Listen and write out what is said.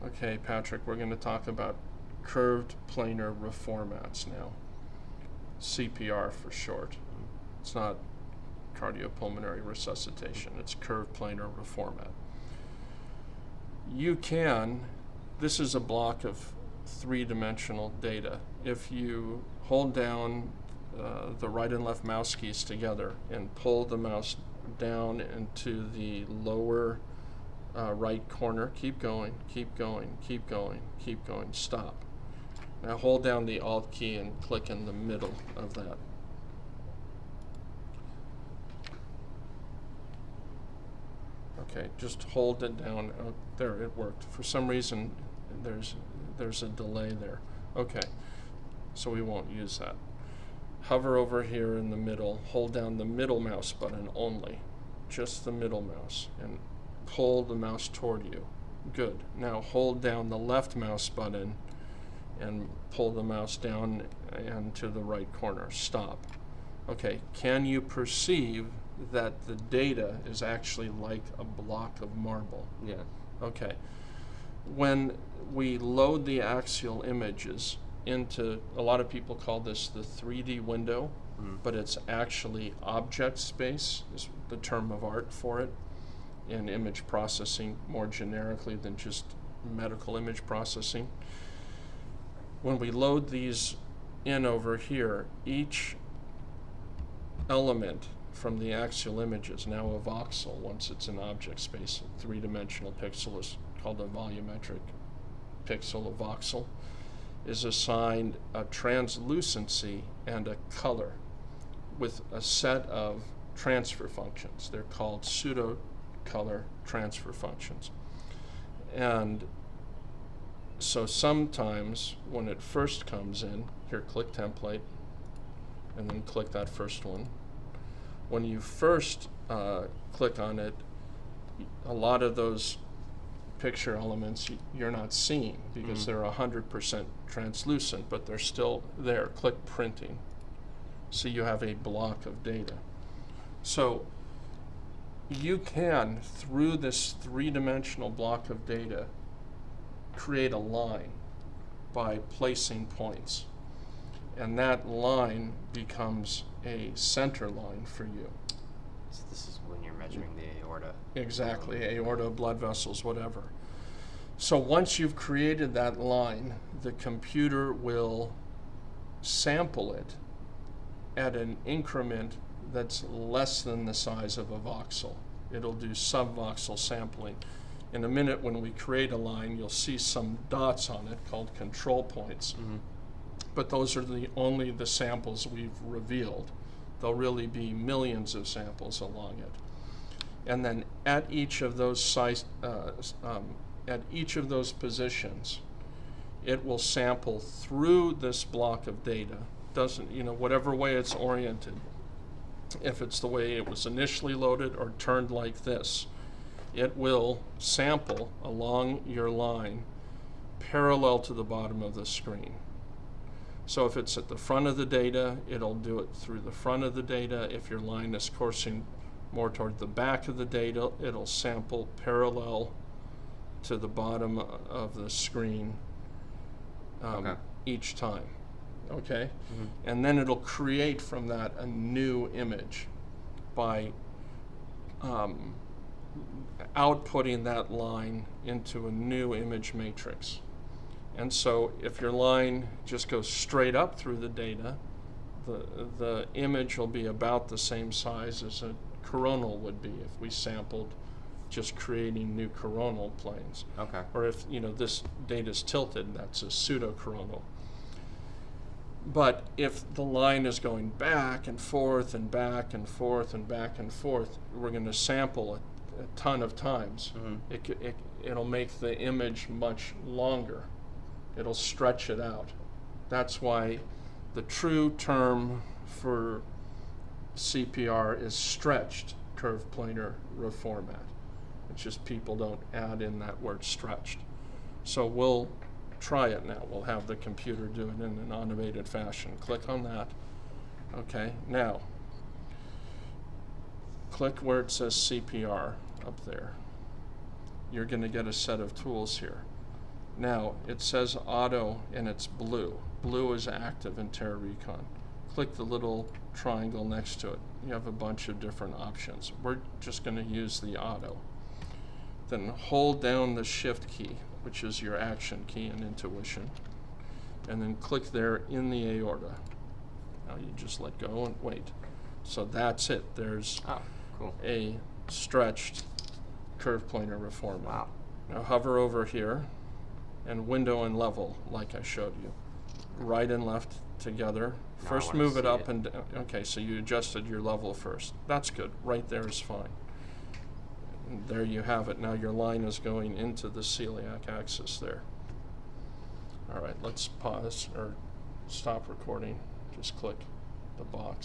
Okay, Patrick, we're going to talk about curved planar reformats now. CPR for short. It's not cardiopulmonary resuscitation, it's curved planar reformat. This is a block of three-dimensional data. If you hold down the right and left mouse keys together and pull the mouse down into the lower right corner, keep going, keep going, keep going, keep going, stop. Now hold down the Alt key and click in the middle of that. Okay, just hold it down. Oh, there, it worked. For some reason, there's a delay there. Okay, so we won't use that. Hover over here in the middle, hold down the middle mouse button only, just the middle mouse, and pull the mouse toward you. Good. Now hold down the left mouse button and pull the mouse down and to the right corner. Stop. Okay, can you perceive that the data is actually like a block of marble? Yeah. Okay. When we load the axial images into, a lot of people call this the 3D window, but it's actually object space is the term of art for it in image processing more generically than just medical image processing. When we load these in over here, each element from the axial image is now a voxel once it's in object space. A three-dimensional pixel is called a volumetric pixel. A voxel is assigned a translucency and a color with a set of transfer functions. They're called pseudo-color transfer functions. And so sometimes when it first comes in, here, click template, and then click that first one. When you first click on it, a lot of those picture elements you're not seeing because they're 100% translucent, but they're still there. Click printing. So you have a block of data. So you can, through this three-dimensional block of data, create a line by placing points. And that line becomes a center line for you. So this is when you're measuring the aorta. Exactly, aorta, blood vessels, whatever. So once you've created that line, the computer will sample it at an increment that's less than the size of a voxel. It'll do subvoxel sampling. In a minute, when we create a line, you'll see some dots on it called control points. But those are only the samples we've revealed. There'll really be millions of samples along it. And then at each of those positions, it will sample through this block of data. Whatever way it's oriented, if it's the way it was initially loaded or turned like this, it will sample along your line parallel to the bottom of the screen. So if it's at the front of the data, it'll do it through the front of the data. If your line is coursing more toward the back of the data, it'll sample parallel to the bottom of the screen each time. Okay? And then it'll create from that a new image by outputting that line into a new image matrix. And so if your line just goes straight up through the data, the image will be about the same size as a coronal would be if we sampled just creating new coronal planes. Okay. Or if this data is tilted, that's a pseudo-coronal. But if the line is going back and forth and back and forth and back and forth, we're going to sample it a ton of times. It'll make the image much longer. It'll stretch it out. That's why the true term for CPR is stretched curved planar reformat. It's just people don't add in that word stretched. So we'll try it now. We'll have the computer do it in an automated fashion. Click on that. Okay, now click where it says CPR up there. You're going to get a set of tools here. Now, it says auto and it's blue. Blue is active in Terra Recon. Click the little triangle next to it. You have a bunch of different options. We're just going to use the auto. Then hold down the shift key, which is your action key in intuition, and then click there in the aorta. Now you just let go and wait. So that's it. There's Oh, cool. a stretched curved planar reformer. Wow. Now hover over here and window and level like I showed you. Right and left together. Now I First wanna move it see up it. and down. Okay, so you adjusted your level first. That's good. Right there is fine. And there you have it. Now your line is going into the celiac axis there. All right, let's pause or stop recording. Just click the box.